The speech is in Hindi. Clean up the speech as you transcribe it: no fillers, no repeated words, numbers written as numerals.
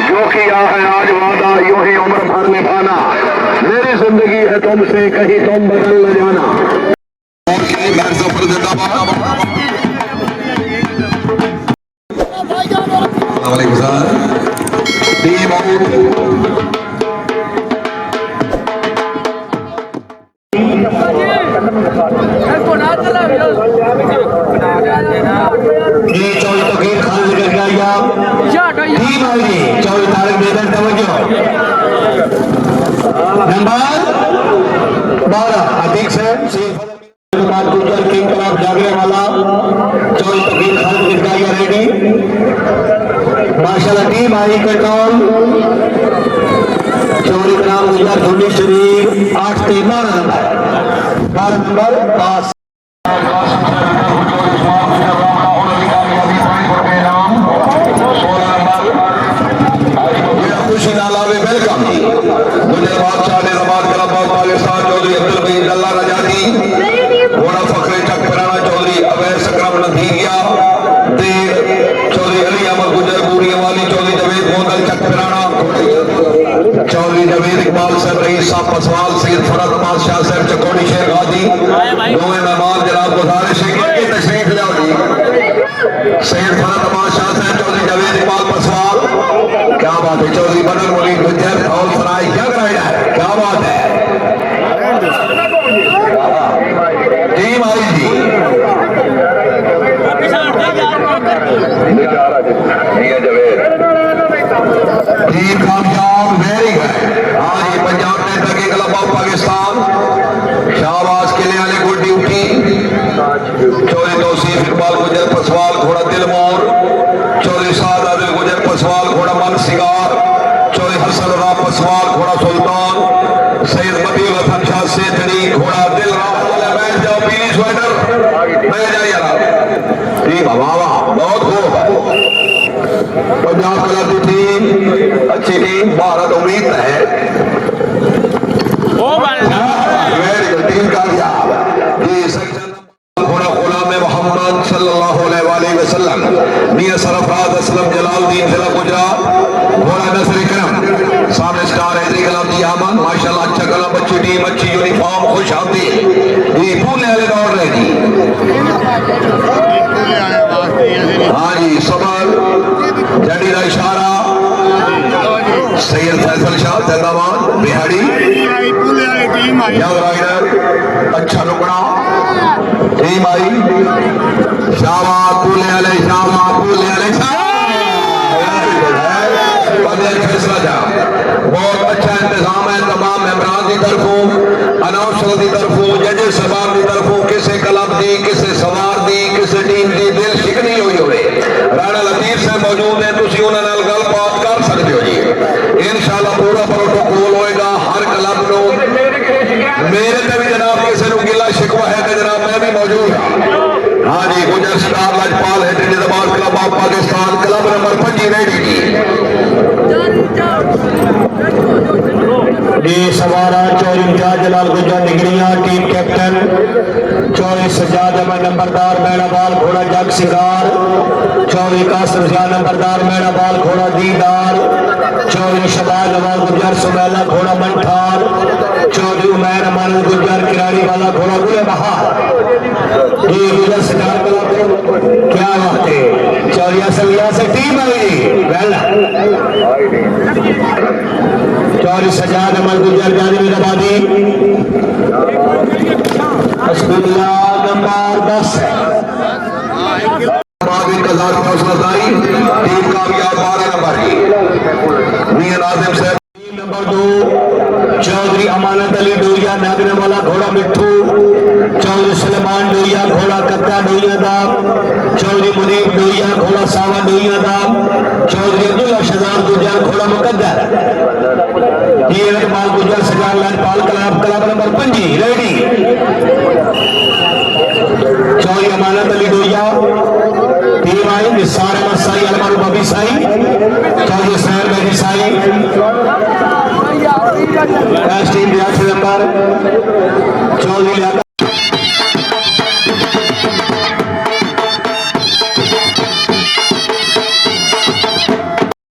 जो किया है आज वादा यूं ही उम्र भर निभाना, मेरी जिंदगी है तुमसे कहीं तुम बदल न जाना। नंबर 12 अध्यक्ष गुजर किंग क्लब जागने वाला 24 तकीर खान गिरगाइया रेडी माशाल्लाह टीम आई कंट्रोल 24 ग्राम गुजर धुनी शरीफ 8 से 12 नंबर पास पसवाल सैयद फरद अहमद शाह साहब चकोड़ी शेख गाजी दोवें मेहमान जनाब गुजारिश है कि तशरीफ लाओ जी। सैयद फरद अहमद शाह साहब चौधरी जवेद इकबाल पसवाल क्या बात है। चौधरी बदर मुनीर गुजर और फराई क्या कराया है क्या बात है। टीम आई जी टीम कामयाब वेरी गुड। हाँ जी Punjab national club of Pakistan Shahbaz किले वाले को ड्यूटी चौधरी तौसीफ इकबाल गुजर पसवाल घोड़ा दिलमोर चौधरी साद आदिल गुजर पसवाल घोड़ा मन सिगार चौधरी हसन रा पसवाल घोड़ा सुल्तान सैयद मदील हसन शाह सेठड़ी घोड़ा दिल बैठ जाओ पीली स्वेटर बैठ जाइए ठीक है। वाह वाह बहुत खूब पंजाब क्लब की टीम अच्छी टीम भारत उम्मीद है टीम कामयाब घोड़ा गुलाम मोहम्मद सल्लल्लाहु अलैहि वसल्लम मियां सरफराज असलम जलालुद्दीन जिला गुजरात घोड़ा नसर करम सामने स्टार हैदरी कलाम जी आमन माशाल्लाह अच्छा कलम अच्छी टीम अच्छी यूनिफॉर्म खुश आती ये पूरे वाले दौड़ रहे जी। हाँ जी सबल जड़ी का इशारा सैयद फैसल शाह जैदाबाद बिहाड़ी राइडर अच्छा रुकना टीम आई शाबाश पूले वाले फैसला जा बहुत अच्छा इंतजाम है तमाम मेंबरान की तरफों अनाउंसर की तरफों जजेस साहब की तरफों किसी क्लब की किसी सवार की किसी टीम की दिल शिकनी हुई हो राणा लतीफ साहब मौजूद है तुम उन्होंने गलबात कर सकते हो जी। इंशाल्लाह पूरा प्रोटोकॉल होएगा हर क्लब को मेरे से भी जनाब किसी को गिला शिकवा है तो जनाब मैं भी मौजूद हाँ। हाँ जी गुजर स्टार लजपाल है जिंदाबाद club of Pakistan club number 5 ready जी सवारा चौधरी इम्तियाज जलाल गुजर निगरिया टीम कैप्टन चौधरी सज्जाद अहमद नंबरदार मेड़ाबाल घोड़ा जग सिंगार चौधरी कासिम शाह नंबरदार मेड़ाबाल घोड़ा दीदार चौधरी शबाज नवाज गुजर सुमैला घोड़ा मंठार चौधरी उमैर अमान गुजर किराड़ी वाला घोड़ा गुले बहार ये गुजर सिंगार क्या बात है। चौधरी असलिया से टीम आई चौधरी सजाद अहमद गुजर जानी आबादी नंबर 10 टीम कामयाब 12 नंबर मियां नाजिम साहब नंबर 2 चौधरी अमानत अली डोरिया नागने वाला घोड़ा मिट्ठू चौधरी सलेमान डोरिया घोड़ा कत्ता डोरिया दाब चौधरी मुनीब डोरिया घोड़ा सावा डोरिया दाब चौधरी अब्दुल्ला शहजाद गुजर घोड़ा मुकद्दर ये Iqbal Gujjar Sajjad Lajpal club number 5 ready Chaudhary Amanat Ali डोरिया टीम आई निसार अहमद साई अलमारू बबी साई चौधरी सैर बेदी साई टीम 82 नंबर चौधरी